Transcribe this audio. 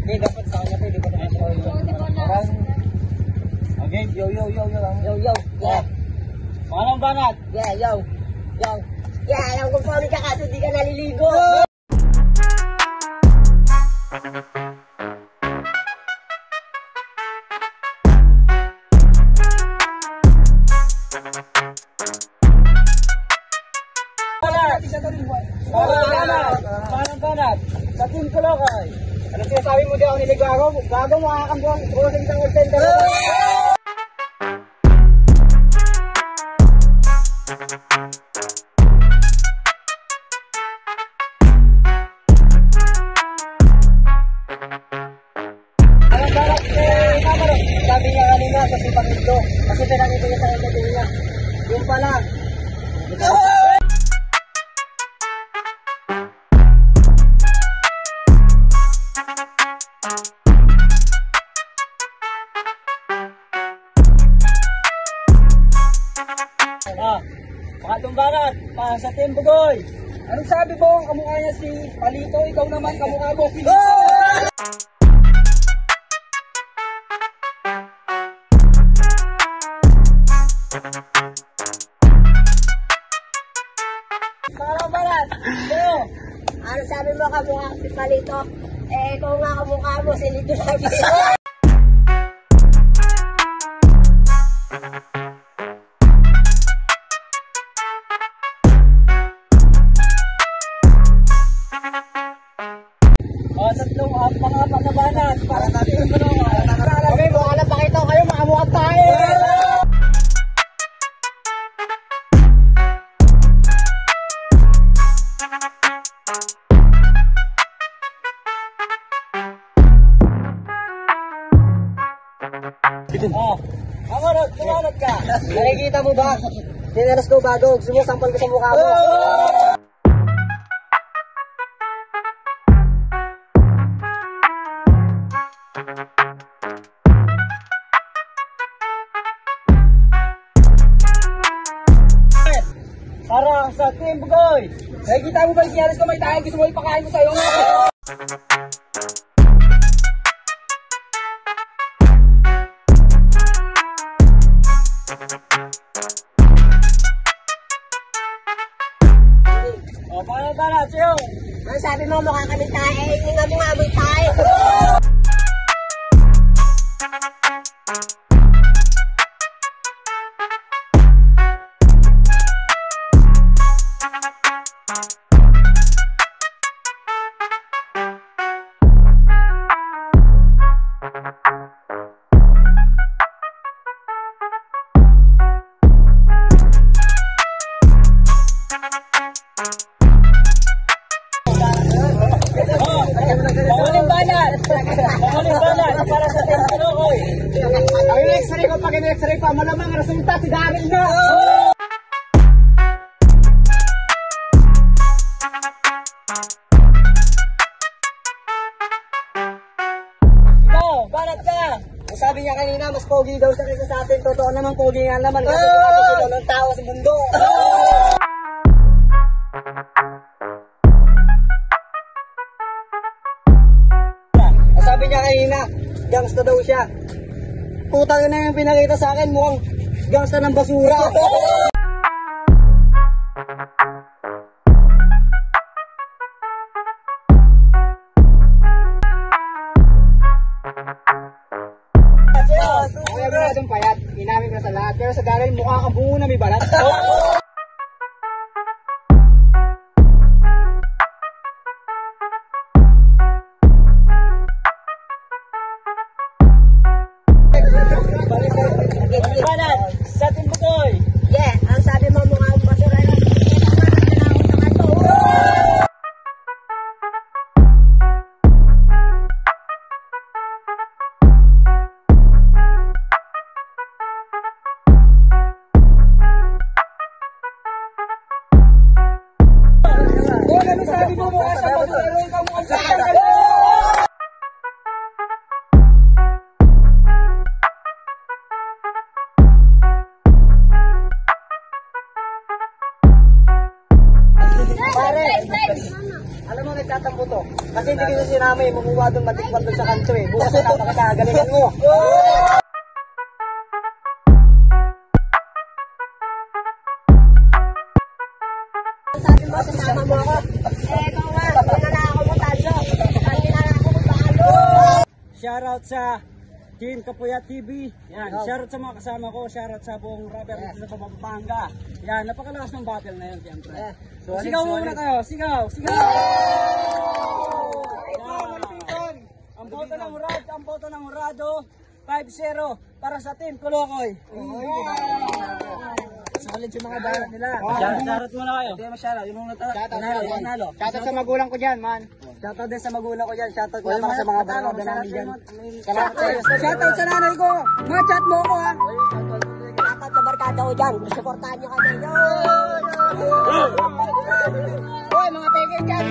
Hindi, dapat sa kanya pwede ko naman siya. Okay, yo. Yo. Yeah. Pangalang banat. Yeah, yo. Yeah, alam ko pa ka kaso di ka naliligo. Pangalang banat. Sa Team Kulokay. Ano sinasabi mo di ako niligago? Gago mo kakakambuang ko sa isang call center. Sabi niya kanina sa sipang ito. Kasi pinakita niya sa ito niya. Yung pala. Pakatong barat, sa Team Bugoy. Anong sabi mo? Kamukha niya si Palito, ikaw naman kamukha mo si Lito. Pakatong barat, sa'yo. Ano sabi mo kamukha si Palito? Ikaw nga kamukha mo si Lito lagi. Tatlong pang-apat na banat para sa Team Kulokay. Okay, mukha na pakita kayo, makamukha tayo. Kumanot ka. Nakikita mo ba? Dinalas ko bago, sumusampal ko sa mukha mo. Para sa Team Bugoy. Nakikita mo ba yung kiyaris ko may tayo? Gusto mo ipakain mo sa'yo? O, paano tala? Sa'yo? Ano sabi mo mukha kami tayo? Hindi nga mo nga amoy tayo. Pangaling banat para sa Team Kulokay. Ang x-ray ko, pag in-x-ray pa, malamang resulta si Daryl na. Ikaw, banat ka. Ang sabi niya kanina, mas pogi daw siya kaysa sa atin. Totoo naman, pogi nga naman. Kasi sila ng tao sa mundo. Sabi niya kanina, gangsta daw siya. Putang na yung pinakita sa akin, mukhang gangsta ng basura. Kaya mo natin payat, inamin ka sa lahat. Pero sa Daryl, mukha kang bungo na may balat. Banat sa Team Bugoy. Yeah, ang sabi mo mukha akong basura na. Ano sabi mo mukha sa basura? Ikaw mukhang sakal ka. Pare, alam mo, chat ang buto. Kasi hindi kita sinama eh, makuha doon matikpan doon sa kanto eh. Bukas na napakagalingan mo. Sabi mo, sasama mo ako. Ikaw nga, nananako mo tayo. Nananako mo talo. Shoutout sa Team Kapuyat TV. Yan, shoutout sa mga kasama ko, shoutout sa buong rapper dito sa Pampanga. Yan, napakalakas ng battle na yun, siyempre. So, sigaw muna kayo, sigaw, sigaw! Yan. Ang boto ng Hurado, 5-0 para sa Team Kolokoy. Solid yung mga bayan nila. Shoutout muna kayo. Hindi masyado, yung mga nanalo. Shoutout sa magulang ko dyan, man. Shoutout din sa magulang ko dyan. Shoutout ko para sa mga barkada namin dyan. Shoutout sa nanay ko. Ma-chat mo ko ha. Dapat sa barkada ko dyan. Suportahan nyo kami. Hoy, mga peke dyan.